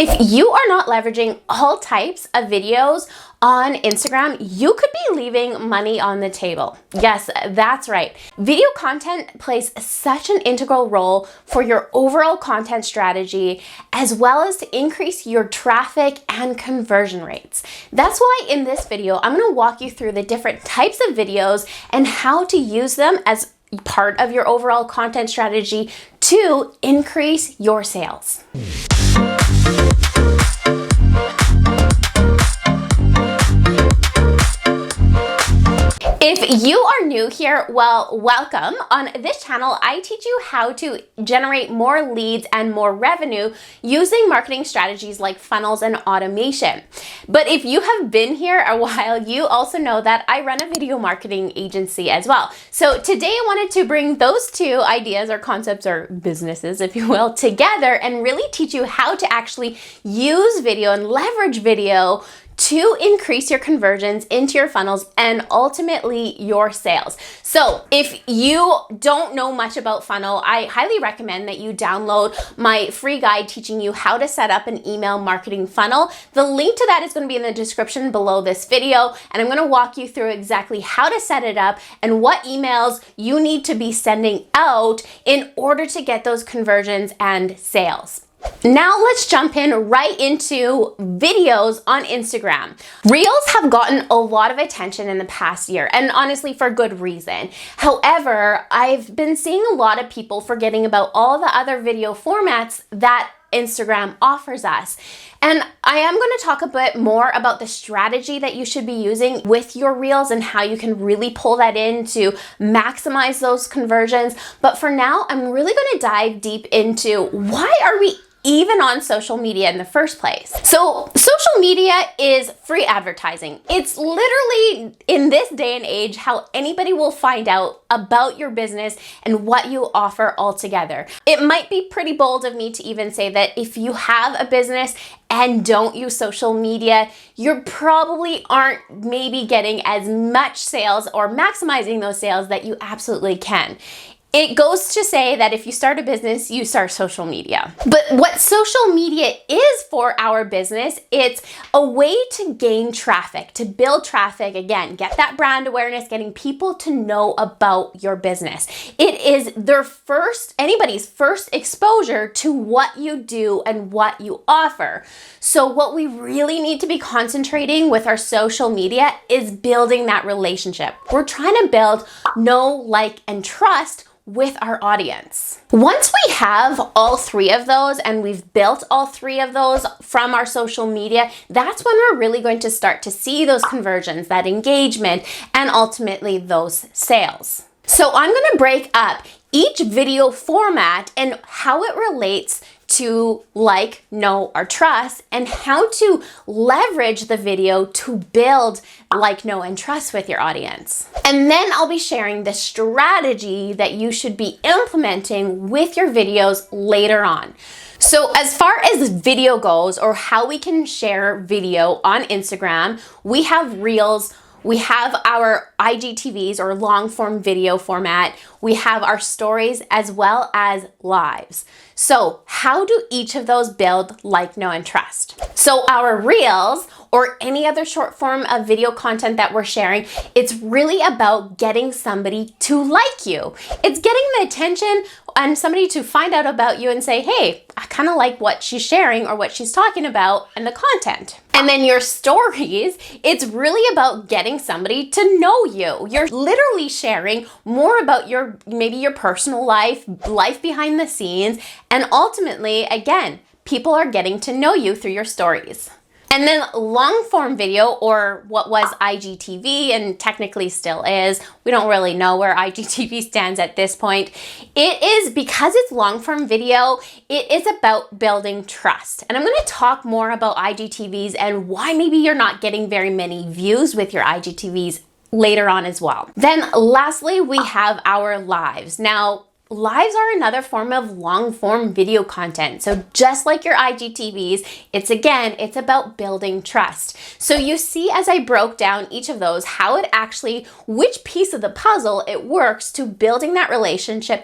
If you are not leveraging all types of videos on Instagram, you could be leaving money on the table. Yes, that's right. Video content plays such an integral role for your overall content strategy, as well as to increase your traffic and conversion rates. That's why in this video, I'm going to walk you through the different types of videos and how to use them as part of your overall content strategy to increase your sales. If you are new here, well, welcome. On this channel, I teach you how to generate more leads and more revenue using marketing strategies like funnels and automation. But if you have been here a while, you also know that I run a video marketing agency as well. So today I wanted to bring those two ideas or concepts or businesses, if you will, together and really teach you how to actually use video and leverage video to increase your conversions into your funnels and ultimately your sales. So if you don't know much about funnel, I highly recommend that you download my free guide teaching you how to set up an email marketing funnel. The link to that is going to be in the description below this video, and I'm going to walk you through exactly how to set it up and what emails you need to be sending out in order to get those conversions and sales. Now let's jump in right into videos on Instagram. Reels have gotten a lot of attention in the past year, and honestly for good reason. However, I've been seeing a lot of people forgetting about all the other video formats that Instagram offers us. And I am going to talk a bit more about the strategy that you should be using with your Reels and how you can really pull that in to maximize those conversions. But for now, I'm really going to dive deep into why are we even on social media in the first place. So social media is free advertising. It's literally, in this day and age, how anybody will find out about your business and what you offer altogether. It might be pretty bold of me to even say that if you have a business and don't use social media, you probably aren't maybe getting as much sales or maximizing those sales that you absolutely can. It goes to say that if you start a business, you start social media. But what social media is for our business, it's a way to gain traffic, to build traffic, again, get that brand awareness, getting people to know about your business. It is anybody's first exposure to what you do and what you offer. So what we really need to be concentrating with our social media is building that relationship. We're trying to build know, like, and trust with our audience. Once we have all three of those and we've built all three of those from our social media, that's when we're really going to start to see those conversions, that engagement, and ultimately those sales. So I'm going to break up each video format and how it relates to like, know, or trust, and how to leverage the video to build like, know, and trust with your audience. And then I'll be sharing the strategy that you should be implementing with your videos later on. So as far as video goes, or how we can share video on Instagram, we have Reels, we have our IGTVs or long form video format. We have our stories as well as lives. So how do each of those build like, know, and trust? So our Reels or any other short form of video content that we're sharing, it's really about getting somebody to like you. It's getting the attention and somebody to find out about you and say, hey, I kind of like what she's sharing or what she's talking about and the content. And then your stories, it's really about getting somebody to know you. You're literally sharing more about maybe your personal life behind the scenes, and ultimately, again, people are getting to know you through your stories. And then long form video, or what was IGTV and technically still is, we don't really know where IGTV stands at this point. It is, because it's long form video, it is about building trust. And I'm going to talk more about IGTVs and why maybe you're not getting very many views with your IGTVs later on as well. Then lastly, we have our lives. Now, lives are another form of long form video content. So just like your IGTVs, it's about building trust. So you see, as I broke down each of those, how it actually, which piece of the puzzle it works to building that relationship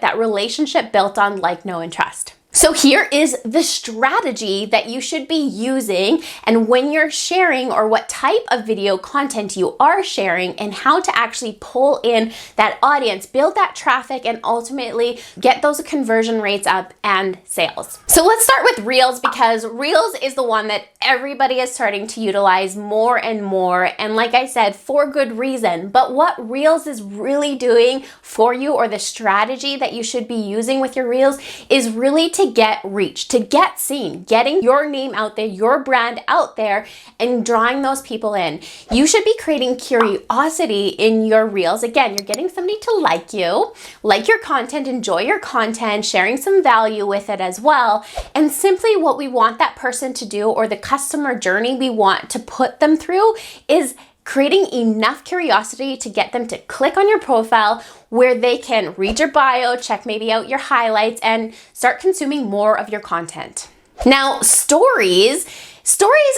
built on like, know, and trust. So here is the strategy that you should be using, and when you're sharing, or what type of video content you are sharing, and how to actually pull in that audience, build that traffic, and ultimately get those conversion rates up and sales. So let's start with Reels, because Reels is the one that everybody is starting to utilize more and more. And like I said, for good reason. But what Reels is really doing for you, or the strategy that you should be using with your Reels, is really to get reach, to get seen, getting your name out there, your brand out there, and drawing those people in. You should be creating curiosity in your Reels. Again, you're getting somebody to like you, like your content, enjoy your content, sharing some value with it as well. And simply what we want that person to do, or the customer journey we want to put them through, is creating enough curiosity to get them to click on your profile, where they can read your bio, check maybe out your highlights, and start consuming more of your content. Now, stories,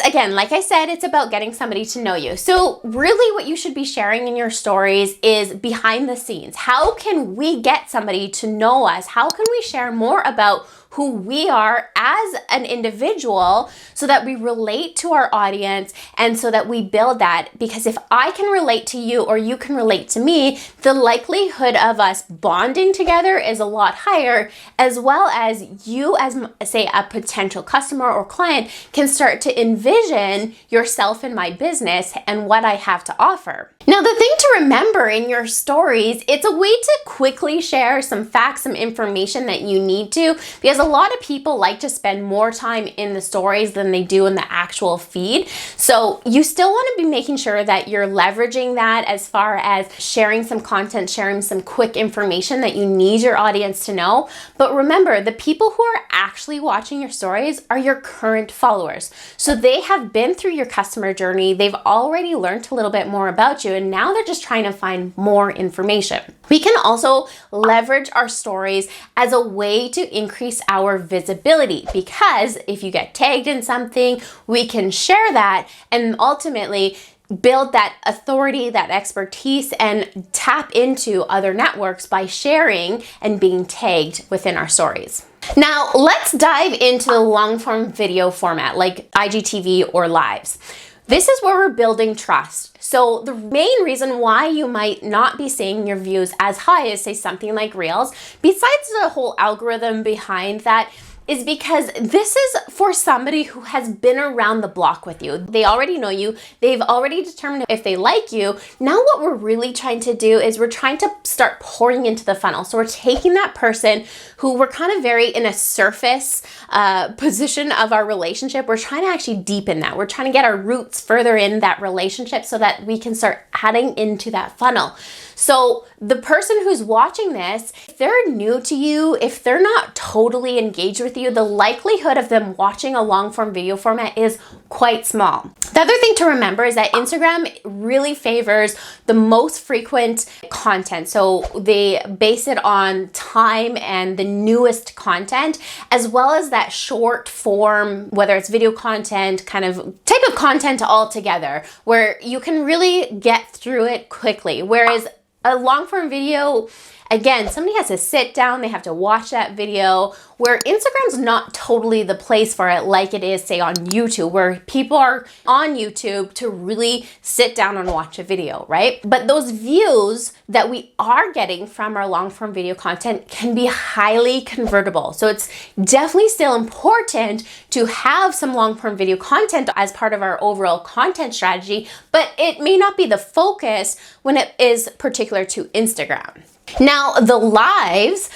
again, like I said, it's about getting somebody to know you. So really what you should be sharing in your stories is behind the scenes. How can we get somebody to know us? How can we share more about who we are as an individual, so that we relate to our audience, and so that we build that? Because if I can relate to you, or you can relate to me, the likelihood of us bonding together is a lot higher, as well as you, as say a potential customer or client, can start to envision yourself in my business and what I have to offer. Now, the thing to remember in your stories, it's a way to quickly share some facts, some information that you need to, because a lot of people like to spend more time in the stories than they do in the actual feed. So you still want to be making sure that you're leveraging that as far as sharing some content, sharing some quick information that you need your audience to know. But remember, the people who are actually watching your stories are your current followers. So they have been through your customer journey. They've already learned a little bit more about you, and now they're just trying to find more information. We can also leverage our stories as a way to increase our visibility, because if you get tagged in something, we can share that and ultimately build that authority, that expertise, and tap into other networks by sharing and being tagged within our stories. Now, let's dive into the long form video format like IGTV or lives. This is where we're building trust. So the main reason why you might not be seeing your views as high as, say, something like Reels, besides the whole algorithm behind that, is because this is for somebody who has been around the block with you. They already know you. They've already determined if they like you. Now what we're really trying to do is we're trying to start pouring into the funnel. So we're taking that person who we're kind of very in a surface position of our relationship. We're trying to actually deepen that. We're trying to get our roots further in that relationship so that we can start adding into that funnel. So the person who's watching this, if they're new to you, if they're not totally engaged with you, the likelihood of them watching a long form video format is quite small. The other thing to remember is that Instagram really favors the most frequent content. So they base it on time and the newest content, as well as that short form, whether it's video content, kind of type of content altogether, where you can really get through it quickly. Whereas a long form video, again, somebody has to sit down, they have to watch that video, where Instagram's not totally the place for it like it is, say, on YouTube, where people are on YouTube to really sit down and watch a video, right? But those views that we are getting from our long form video content can be highly convertible. So it's definitely still important to have some long form video content as part of our overall content strategy, but it may not be the focus when it is particular to Instagram. Now, the lives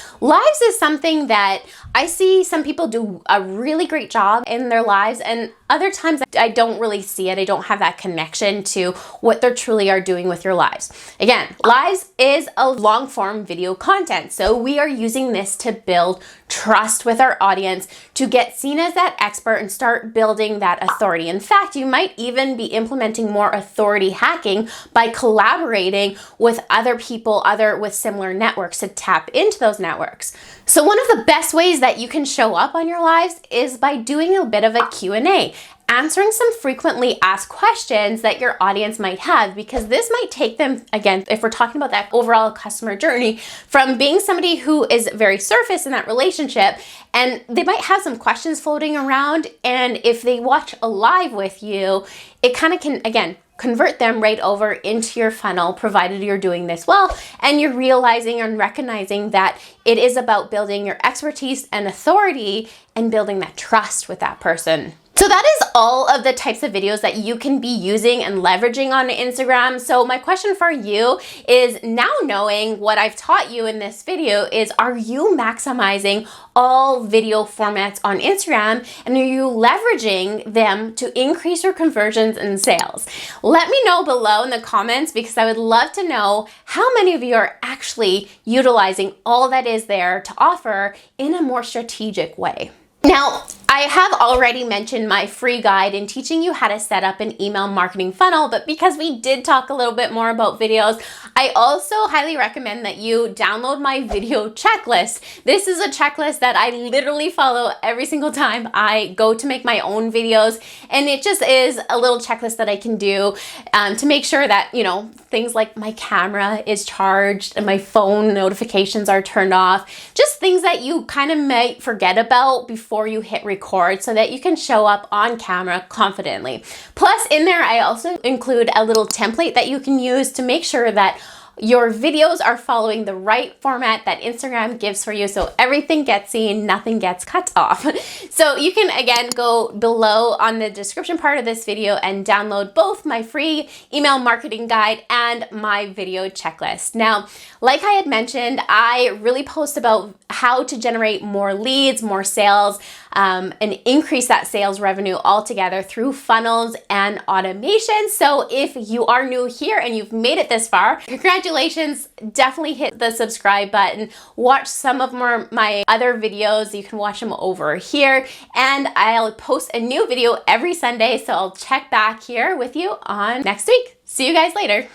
is something that I see some people do a really great job in their lives, and other times I don't really see it. I don't have that connection to what they truly are doing with your lives. Again, lives is a long form video content. So we are using this to build trust with our audience, to get seen as that expert and start building that authority. In fact, you might even be implementing more authority hacking by collaborating with other people, with similar networks, to tap into those networks. So one of the best ways that you can show up on your lives is by doing a bit of a Q&A. answering some frequently asked questions that your audience might have, because this might take them, again, if we're talking about that overall customer journey, from being somebody who is very surface in that relationship, and they might have some questions floating around, and if they watch a live with you, it kind of can, again, convert them right over into your funnel, provided you're doing this well and you're realizing and recognizing that it is about building your expertise and authority and building that trust with that person. So that is all of the types of videos that you can be using and leveraging on Instagram. So my question for you is, now knowing what I've taught you in this video, is are you maximizing all video formats on Instagram, and are you leveraging them to increase your conversions and sales? Let me know below in the comments, because I would love to know how many of you are actually utilizing all that is there to offer in a more strategic way. Now, I have already mentioned my free guide in teaching you how to set up an email marketing funnel, but because we did talk a little bit more about videos, I also highly recommend that you download my video checklist. This is a checklist that I literally follow every single time I go to make my own videos, and it just is a little checklist that I can do to make sure that, you know, things like my camera is charged and my phone notifications are turned off, just things that you kind of might forget about before you hit record, so that you can show up on camera confidently. Plus, in there, I also include a little template that you can use to make sure that your videos are following the right format that Instagram gives for you, so everything gets seen, nothing gets cut off. So you can, again, go below on the description part of this video and download both my free email marketing guide and my video checklist. Now, like I had mentioned, I really post about how to generate more leads, more sales, and increase that sales revenue altogether through funnels and automation. So if you are new here and you've made it this far, congratulations. Definitely hit the subscribe button. Watch some of my other videos. You can watch them over here, and I'll post a new video every Sunday, so I'll check back here with you on next week. See you guys later.